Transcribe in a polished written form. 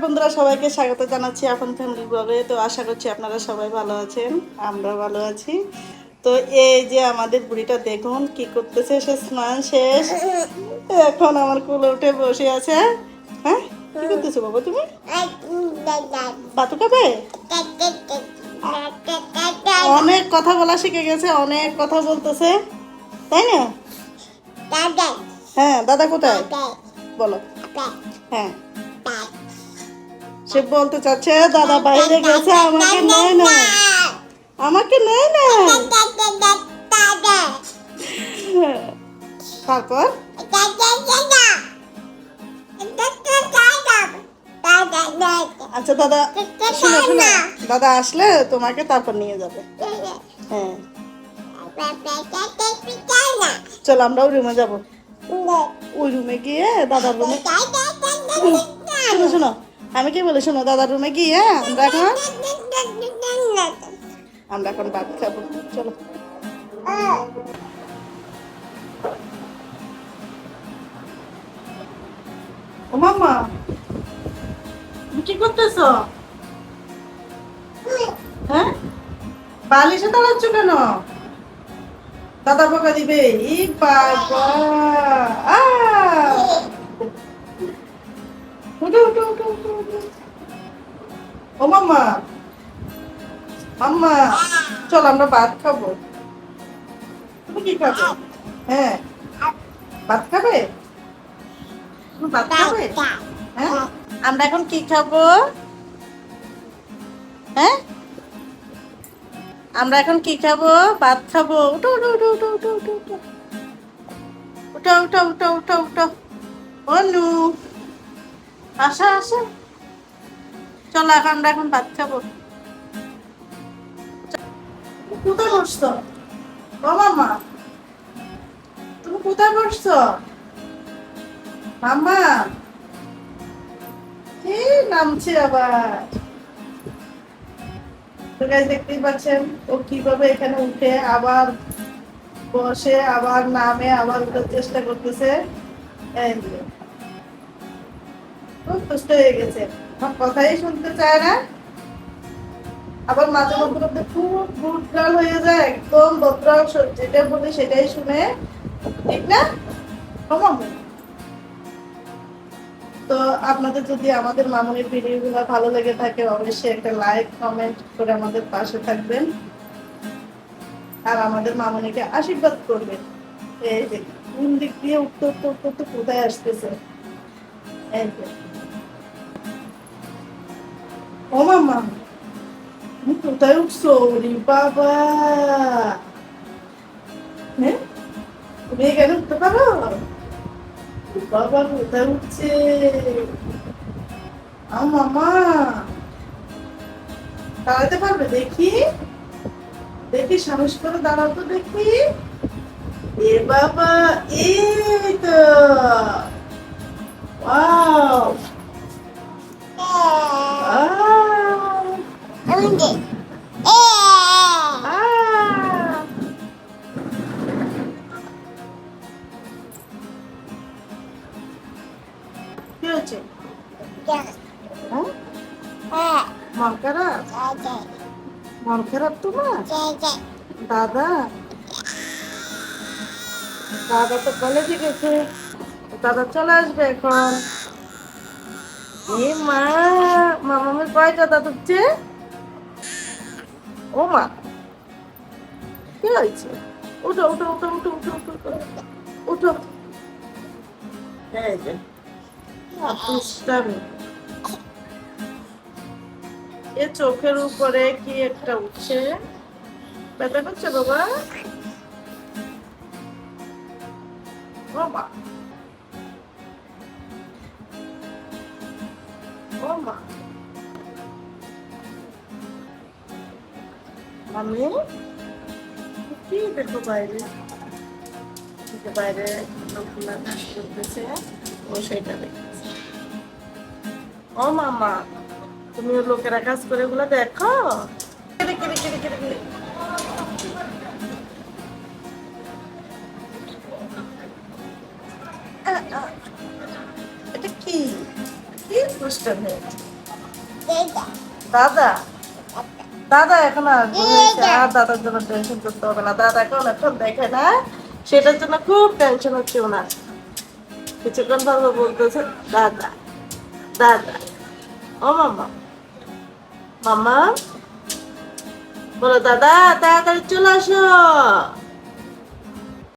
বন্ধুরা, সবাইকে স্বাগত জানাচ্ছি আপন ফ্যামিলি ব্লগে। তো আশা করছি আপনারা সবাই ভালো আছেন, আমরা ভালো আছি। তো এই যে আমাদের বুড়িটা দেখুন কি করতেছে, সে স্নান শেষ এখন আমার কোলে উঠে বসে আছে। হ্যাঁ, কি করতেছো বাবা তুমি? বাতু খাবে? অনেক কথা বলা শিখে গেছে, অনেক কথা বলতেছে, তাই না? হ্যাঁ, দাদা কোথায় বলো? হ্যাঁ, সে বলতে চাচ্ছে দাদা বাইরে গেছে, আমাকে নেয় না, আমাকে নেয় না। তারপর আচ্ছা দাদা, শোনো শোনো, দাদা আসলে তোমাকে তারপর নিয়ে যাবে। হ্যাঁ, চলো আমরা ওই রুমে যাবো। ওই রুমে গিয়ে দাদার রুমে, শোনো শোনো, আমি কি বলি শোনো, দাদার রুমে গিয়ে আমরা এখন ভাত খাবো। চলো। ও মাম্মা, তুমি কি করতেছো? হ্যাঁ, বালিশে দাঁড়াচ্ছ কেন? দাদা বকা দিবে। ই বাবা, উঠো উঠো উঠো উঠো উঠো। ও মাম্মা, মাম্মা, চল আমরা ভাত খাবো। তুমি কি খাবে? হ্যাঁ, ভাত খাবে? তুমি ভাত খাবে? হ্যাঁ, আমরা এখন কি খাবো? হ্যাঁ, আমরা এখন কি খাবো? ভাত খাবো। উঠো উঠো উঠো উঠো উঠো উঠো উঠো উঠো উঠো উঠো উঠো উঠো। অনু, আসা আসা, চলো এখন আমরা এখন ভাত খাবো। কোথায় বসছো? ও মামা, তুমি কোথায় বসছো? মাম্মা, কি নামছে আবার? তো গাইস দেখতেই পাচ্ছেন ও কিভাবে এখানে উঠে আবার বসে, আবার নামে, আবার উঠার চেষ্টা করতেছে। এই যে, খুব কষ্ট হয়ে গেছে, আমার কথাই শুনতে চায় না। আবার মাঝে মধ্যে খুব গুড গার্ল হয়ে যায়, একদম ভদ্র, যেটা বলি সেটাই শুনে, ঠিক না? তো আপনাদের যদি আমাদের মামুনির ভিডিওগুলো ভালো লেগে থাকে, অবশ্যই একটা লাইক কমেন্ট করে আমাদের পাশে থাকবেন আর আমাদের মামুনিকে আশীর্বাদ করবেন। এই যে কোন দিক দিয়ে উঠতে উঠতে উঠতে উঠতে কোথায় আসতেছে। এই যে, ও মামা, তুমি কোথায় উঠছো? রে বাবা, হ্যাঁ, তুমি এখানে উঠতে পারো? বাবা কোথায় উঠছে? মামা দাঁড়াতে পারবে? দেখি দেখি, সাহস করে দাঁড়াও তো দেখি। এ বাবা, এই তো, ওয়াও, কি হচ্ছে? মন খারাপ? মন খারাপ তোমার? দাদা, দাদা তো কলেজে গেছে, দাদা চলে আসবে এখন। এ মা, মামামের কয়টা দাদা হচ্ছে? ও মা, কি হয়েছে? উঠো উঠো উঠো উঠো উঠো উঠো উঠো। এই যে আপুষ্টামি, এ চোখের উপরে কি একটা উঠছে, ব্যথা করছে বাবা? ও মা, ও মা, আমি কি দেখো বাইরে, বাইরে লোকগুলা কাজ করতেছে, ও সেটা দেখতেছে। ও মামা, তুমি লোকেরা কাজ করে এগুলো দেখো? কিরে কিরে কিরে কিরে কিরে। এটা কি কি পোস্টার হয়ে দাদা দাদা এখন আসবে হয়েছে, আর দাদার জন্য টেনশন করতে হবে না। দাদা এখন দেখে না, সেটার জন্য খুব টেনশন হচ্ছে ওনার। কিছুক্ষণ ধরে বলতেছে দাদা দাদা। ও মামা, মামা বলো দাদা তাড়াতাড়ি চলে আসো।